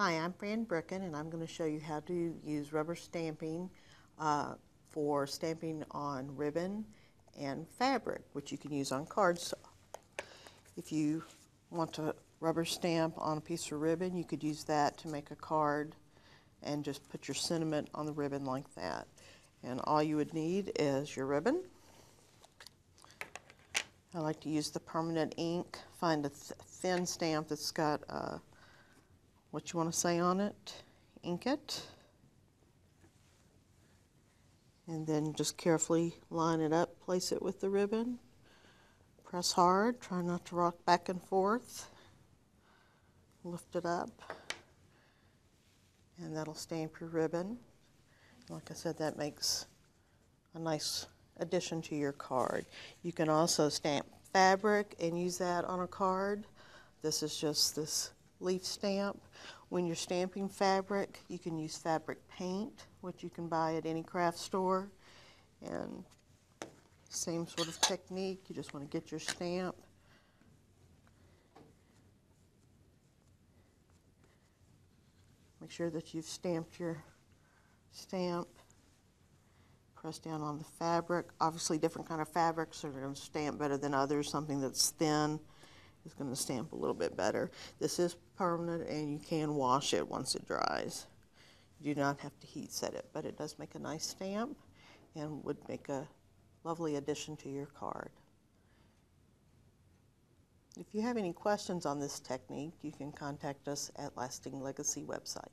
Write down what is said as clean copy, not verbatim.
Hi, I'm Fran Bricken, and I'm going to show you how to use rubber stamping for stamping on ribbon and fabric, which you can use on cards. If you want to rubber stamp on a piece of ribbon, you could use that to make a card and just put your sentiment on the ribbon like that. And all you would need is your ribbon. I like to use the permanent ink. Find a thin stamp that's got what you want to say on it, ink it, and then just carefully line it up, place it with the ribbon, press hard, try not to rock back and forth, lift it up, and that'll stamp your ribbon. Like I said, that makes a nice addition to your card. You can also stamp fabric and use that on a card. This is just this leaf stamp. When you're stamping fabric, you can use fabric paint, which you can buy at any craft store. And same sort of technique, you just want to get your stamp. Make sure that you've stamped your stamp. Press down on the fabric. Obviously different kind of fabrics are going to stamp better than others. Something that's thin is going to stamp a little bit better. This is permanent and you can wash it once it dries. You do not have to heat set it, but it does make a nice stamp and would make a lovely addition to your card. If you have any questions on this technique, you can contact us at Lasting Legacy website.